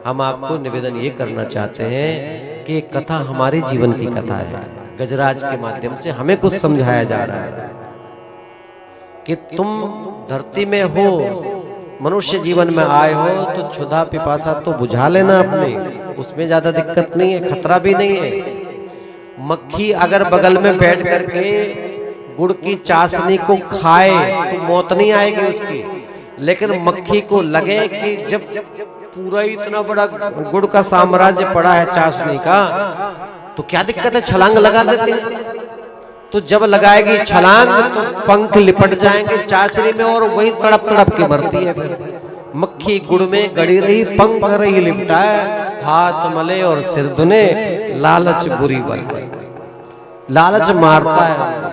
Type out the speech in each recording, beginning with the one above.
हम आपको निवेदन ये करना चाहते हैं कि कथा हमारे जीवन की कथा है। गजराज के माध्यम से हमें कुछ समझाया जा रहा है कि तुम धरती में हो, मनुष्य जीवन में आए हो तो क्षुधा पिपासा तो बुझा लेना अपने, उसमें ज्यादा दिक्कत नहीं है, खतरा भी नहीं है। मक्खी अगर बगल में बैठ करके गुड़ की चाशनी को खाए तो मौत नहीं आएगी उसकी, लेकिन मक्खी को लगे कि जब पूरा इतना बड़ा गुड़ का साम्राज्य पड़ा है चाशनी का, तो क्या दिक्कत है, छलांग लगा देते हैं। तो जब लगाएगी छलांग तो पंख लिपट जाएंगे चाशनी में और वही तड़प तड़प के मरती है। फिर मक्खी गुड़ में गड़ी रही, पंख रही लिपटाए, हाथ मले और सिर धुने, लालच बुरी बला, लालच मारता है।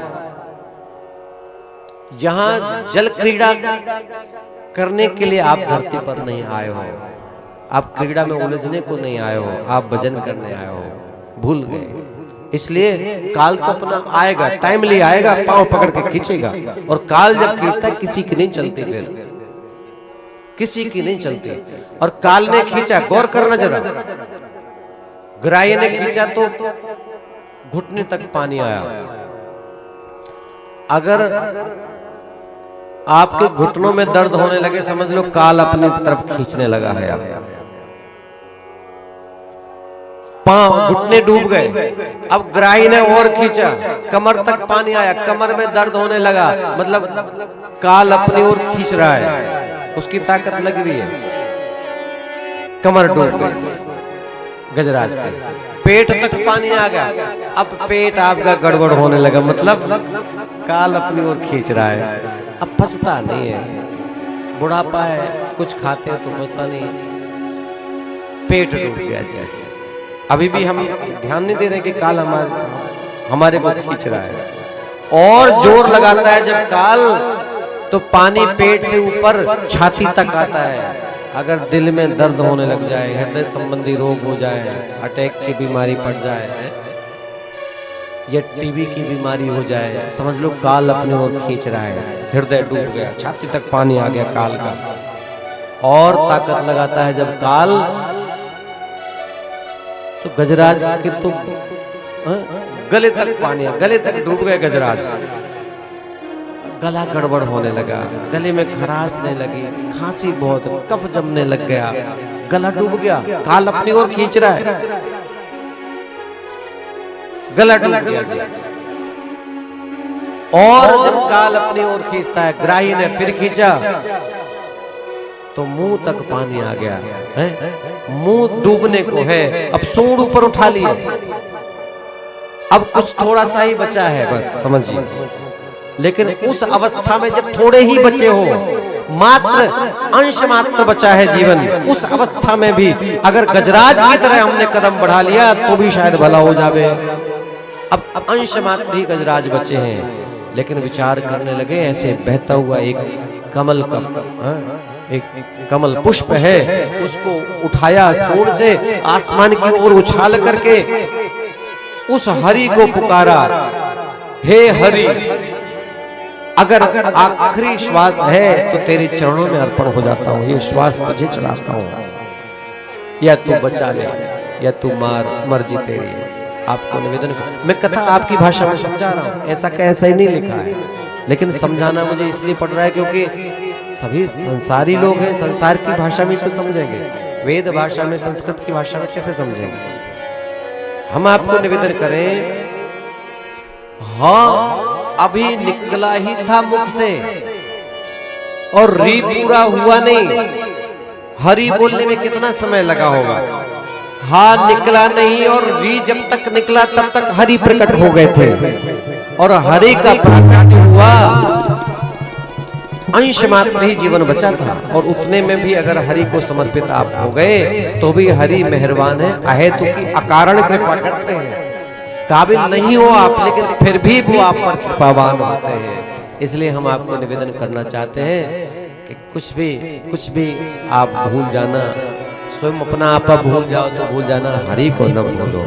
यहां जल क्रीड़ा करने के लिए आप धरती पर नहीं आए हो, आप क्रीड़ा में उलझने को नहीं आए हो, आप भजन करने आए हो, भूल गए। इसलिए काल तो अपना आएगा, टाइमली आएगा, पांव पकड़ के खींचेगा, और काल जब खींचता है किसी की नहीं चलती, फिर किसी की नहीं चलती। और काल ने खींचा, गौर करना जरा, ग्राही ने खींचा तो घुटने तक पानी आया। अगर आपके घुटनों में दर्द होने लगे, समझ लो काल अपनी तरफ खींचने लगा है। आप पांव घुटने डूब गए, अब ग्राही ने और खींचा, कमर तक पानी आया, कमर में दर्द होने लगा, मतलब काल अपनी ओर खींच रहा है, उसकी ताकत लगी हुई है, कमर डूब गई गजराज के। पेट तक पानी आ गया, अब पेट आपका गड़बड़ होने लगा, मतलब काल अपनी ओर खींच रहा है। अब पचता नहीं है, बुढ़ापा है, कुछ खाते हैं तो पचता नहीं, पेट डूब गया जी। अभी भी हम ध्यान नहीं दे रहे कि काल हमारे को खींच रहा है। और जोर लगाता है जब काल, तो पानी पेट से ऊपर छाती तक आता है। अगर दिल में दर्द होने लग जाए, हृदय संबंधी रोग हो जाए, अटैक की बीमारी पड़ जाए, या टीबी की बीमारी हो जाए, समझ लो काल अपनी ओर खींच रहा है। हृदय डूब गया, छाती तक पानी आ गया काल का। और ताकत लगाता है जब काल, तो गजराज के तो गले तक पानी, गले तक डूब गए गजराज। गला गड़बड़ होने लगा, गले में खराश नहीं लगी, खांसी बहुत, कफ जमने लग गया, गला डूब गया, काल अपनी ओर खींच रहा है, गला डूब गया जी। और जब काल अपनी ओर खींचता है, ग्राही ने फिर खींचा तो मुंह तक पानी आ गया है, मुंह डूबने को है, अब सूंड ऊपर उठा लिए, अब कुछ थोड़ा सा ही बचा है बस, समझिए। लेकिन उस अवस्था में जब थोड़े ही बचे हो, मात्र अंश मात्र बचा है जीवन, उस अवस्था में भी अगर गजराज की तरह हमने कदम बढ़ा लिया तो भी शायद भला हो जावे। अब अंश मात्र ही गजराज बचे हैं, लेकिन विचार करने लगे, ऐसे बहता हुआ एक कमल का, एक कमल पुष्प है, उसको उठाया सूंड से, आसमान की ओर उछाल करके उस हरि को पुकारा, हे हरि, अगर आखिरी श्वास है तो तेरे चरणों में अर्पण हो जाता हूं, ये श्वास तुझे चढ़ाता हूं, या तू बचा ले या तू मार, मर्जी तेरी। आपको निवेदन, मैं कथा आपकी भाषा में समझा रहा हूं, ऐसा कैसा ही नहीं लिखा है, लेकिन समझाना मुझे इसलिए पड़ रहा है क्योंकि सभी संसारी लोग हैं, संसार की भाषा में तो समझेंगे, वेद भाषा में, संस्कृत की भाषा में कैसे समझेंगे। हम आपको निवेदन करें, हाँ अभी निकला ही था मुख से और री पूरा हुआ नहीं, हरि बोलने में कितना समय लगा होगा, हाँ निकला नहीं, और री जब तक निकला तब तक हरि प्रकट हो गए थे, और हरि का प्रकट हुआ अंश मात्र ही जीवन बचा था, और उतने में भी अगर हरि को समर्पित आप हो गए तो भी हरि मेहरबान है, अहेतु की अकारण कृपा करते हैं। काबिल नहीं हो आप, लेकिन फिर भी वो आप पर कृपावान होते हैं। इसलिए हम आपको निवेदन करना चाहते हैं कि कुछ भी आप भूल जाना, स्वयं अपना आपा भूल जाओ तो भूल जाना, हरि को न भूलो।